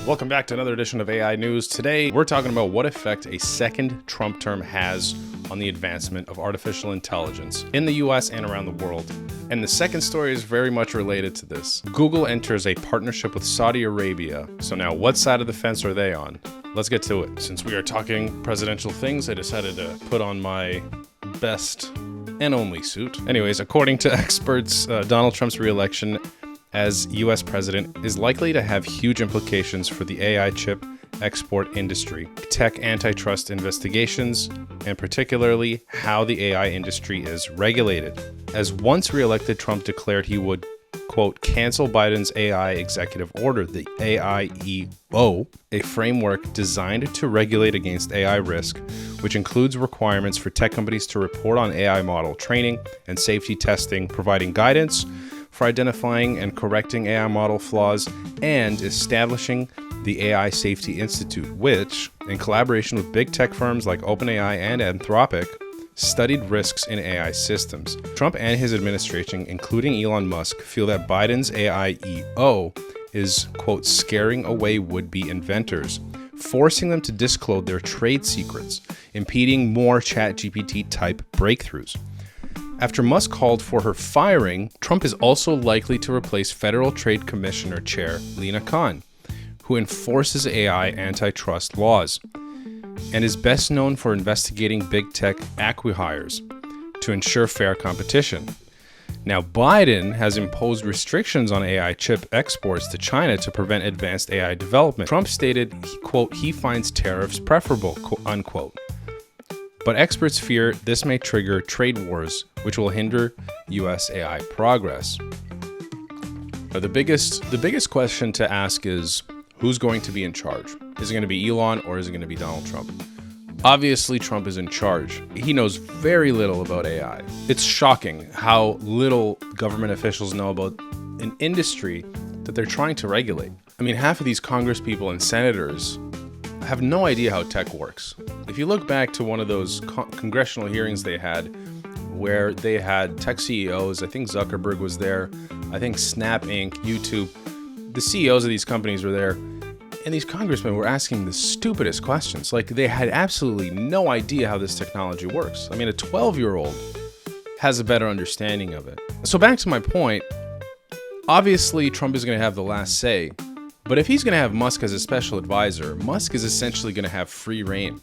Welcome back to another edition of AI News. Today, we're talking about what effect a second Trump term has on the advancement of artificial intelligence in the US and around the world. And the second story is very much related to this. Google enters a partnership with Saudi Arabia. So now, what side of the fence are they on? Let's get to it. Since we are talking presidential things, I decided to put on my best and only suit. Anyways, according to experts, Donald Trump's re-election as US president is likely to have huge implications for the AI chip export industry, tech antitrust investigations, and particularly how the AI industry is regulated. As once re-elected, Trump declared he would, quote, cancel Biden's AI executive order, the AIEO, a framework designed to regulate against AI risk, which includes requirements for tech companies to report on AI model training and safety testing, providing guidance for identifying and correcting AI model flaws, and establishing the AI Safety Institute, which, in collaboration with big tech firms like OpenAI and Anthropic, studied risks in AI systems. Trump and his administration, including Elon Musk, feel that Biden's AIEO is, quote, scaring away would-be inventors, forcing them to disclose their trade secrets, impeding more ChatGPT-type breakthroughs. After Musk called for her firing, Trump is also likely to replace Federal Trade Commissioner Chair Lina Khan, who enforces AI antitrust laws and is best known for investigating big tech acqui-hires to ensure fair competition. Now, Biden has imposed restrictions on AI chip exports to China to prevent advanced AI development. Trump stated, quote, he finds tariffs preferable, unquote. But experts fear this may trigger trade wars, which will hinder US AI progress. The biggest question to ask is, who's going to be in charge? Is it going to be Elon or is it going to be Donald Trump? Obviously, Trump is in charge. He knows very little about AI. It's shocking how little government officials know about an industry that they're trying to regulate. I mean, half of these congresspeople and senators have no idea how tech works. If you look back to one of those congressional hearings they had, where they had tech CEOs, I think Zuckerberg was there, I think Snap Inc., YouTube, the CEOs of these companies were there, and these congressmen were asking the stupidest questions. Like, they had absolutely no idea how this technology works. I mean, a 12-year-old has a better understanding of it. So back to my point, obviously Trump is going to have the last say, but if he's going to have Musk as a special advisor, Musk is essentially going to have free reign.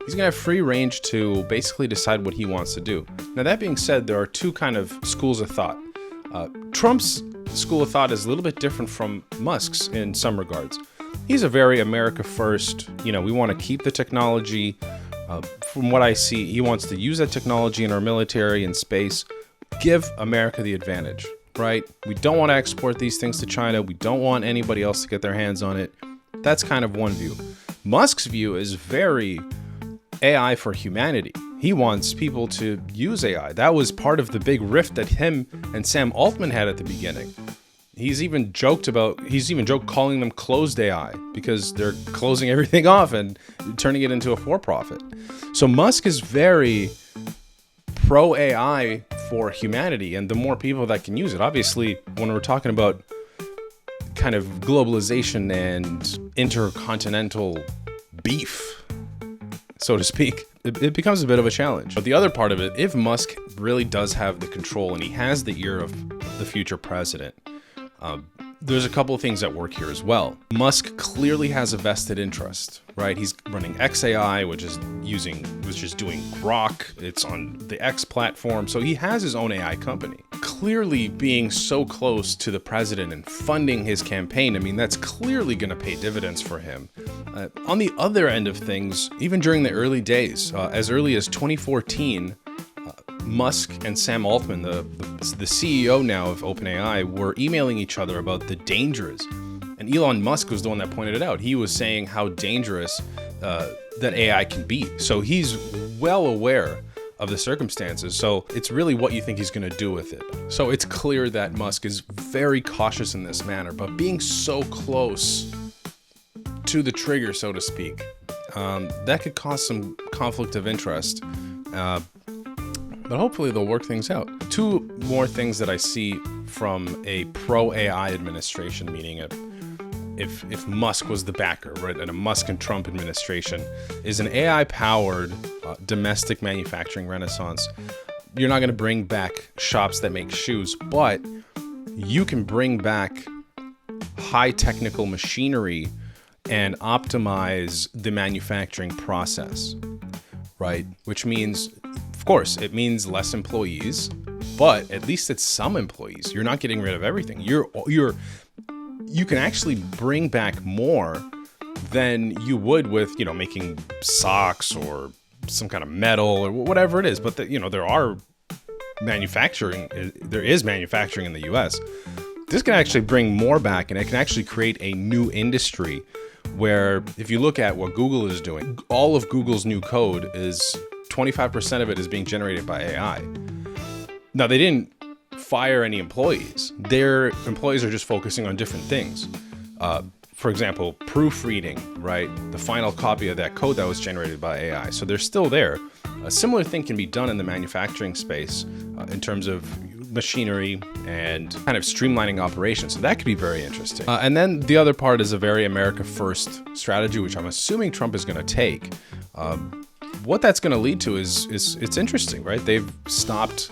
He's going to have free range to basically decide what he wants to do. Now, that being said, there are two kind of schools of thought. Trump's school of thought is a little bit different from Musk's in some regards. He's a very America first, we want to keep the technology. From what I see, he wants to use that technology in our military and space, give America the advantage. Right? We don't want to export these things to China. We don't want anybody else to get their hands on it. That's kind of one view. Musk's view is very AI for humanity. He wants people to use AI. That was part of the big rift that him and Sam Altman had at the beginning. He's even joked calling them closed AI because they're closing everything off and turning it into a for-profit. So Musk is very pro AI for humanity, and the more people that can use it. Obviously, when we're talking about kind of globalization and intercontinental beef, so to speak, it becomes a bit of a challenge. But the other part of it, if Musk really does have the control and he has the ear of the future president, there's a couple of things that work here as well. Musk clearly has a vested interest, right? He's running XAI, which is doing Grok. It's on the X platform. So he has his own AI company. Clearly being so close to the president and funding his campaign, I mean, that's clearly going to pay dividends for him. On the other end of things, even during the early days, as early as 2014, Musk and Sam Altman, the CEO now of OpenAI, were emailing each other about the dangers. And Elon Musk was the one that pointed it out. He was saying how dangerous that AI can be. So he's well aware of the circumstances. So it's really what you think he's going to do with it. So it's clear that Musk is very cautious in this manner, but being so close to the trigger, so to speak, that could cause some conflict of interest. But hopefully they'll work things out. Two more things that I see from a pro-AI administration, meaning if Musk was the backer, right, and a Musk and Trump administration, is an AI-powered domestic manufacturing renaissance. You're not going to bring back shops that make shoes, but you can bring back high technical machinery and optimize the manufacturing process, right? Which means, of course, it means less employees, but at least it's some employees. You're not getting rid of everything. You can actually bring back more than you would with, making socks or some kind of metal or whatever it is. But there is manufacturing in the US. This can actually bring more back, and it can actually create a new industry where, if you look at what Google is doing, all of Google's new code is 25% of it is being generated by AI. Now, they didn't fire any employees. Their employees are just focusing on different things. For example, proofreading, right? The final copy of that code that was generated by AI. So they're still there. A similar thing can be done in the manufacturing space in terms of machinery and kind of streamlining operations. So that could be very interesting. And then the other part is a very America First strategy, which I'm assuming Trump is going to take. What that's going to lead to is it's interesting, right? They've stopped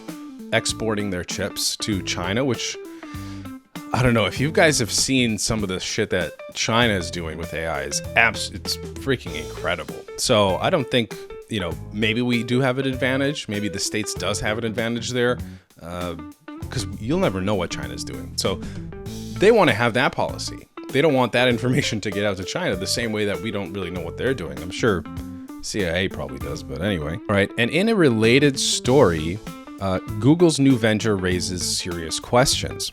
exporting their chips to China, which I don't know if you guys have seen some of the shit that China is doing with AI. It's freaking incredible. So I don't think, maybe we do have an advantage. Maybe the States does have an advantage there, because you'll never know what China's doing. So they want to have that policy. They don't want that information to get out to China the same way that we don't really know what they're doing. I'm sure CIA probably does, but anyway. All right. And in a related story, Google's new venture raises serious questions.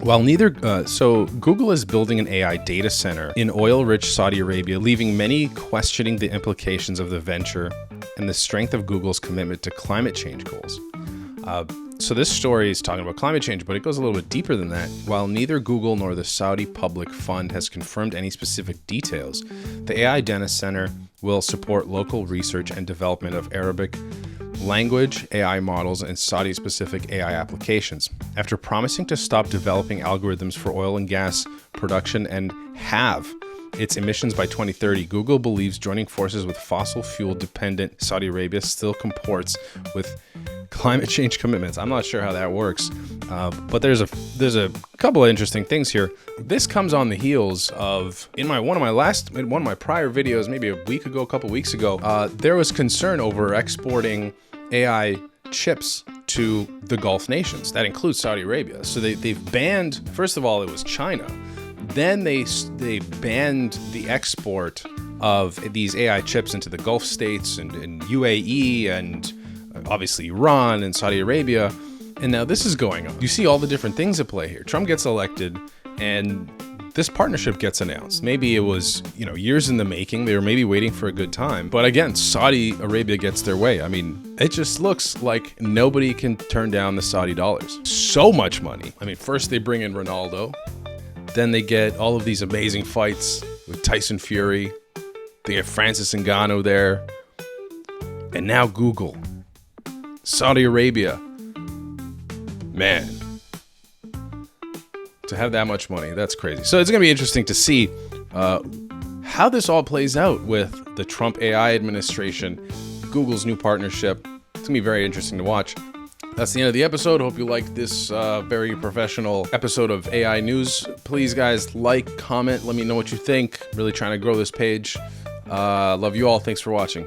While Google is building an AI data center in oil-rich Saudi Arabia, leaving many questioning the implications of the venture and the strength of Google's commitment to climate change goals. So this story is talking about climate change, but it goes a little bit deeper than that. While neither Google nor the Saudi Public Fund has confirmed any specific details, the AI data center will support local research and development of Arabic language AI models and Saudi-specific AI applications. After promising to stop developing algorithms for oil and gas production and halve its emissions by 2030, Google believes joining forces with fossil fuel-dependent Saudi Arabia still comports with climate change commitments. I'm not sure how that works, but there's a couple of interesting things here. This comes on the heels of in one of my prior videos, maybe a couple weeks ago, there was concern over exporting AI chips to the Gulf nations. That includes Saudi Arabia. So they've banned. First of all, it was China. Then they banned the export of these AI chips into the Gulf states and UAE and obviously Iran and Saudi Arabia. And now this is going on. You see all the different things at play here. Trump gets elected and this partnership gets announced. Maybe it was, years in the making. They were maybe waiting for a good time. But again, Saudi Arabia gets their way. I mean, it just looks like nobody can turn down the Saudi dollars. So much money. I mean, first they bring in Ronaldo. Then they get all of these amazing fights with Tyson Fury. They get Francis Ngannou there. And now Google. Saudi Arabia. Man. To have that much money, that's crazy. So it's going to be interesting to see how this all plays out with the Trump AI administration, Google's new partnership. It's going to be very interesting to watch. That's the end of the episode. Hope you liked this very professional episode of AI News. Please, guys, like, comment, let me know what you think. Really trying to grow this page. Love you all. Thanks for watching.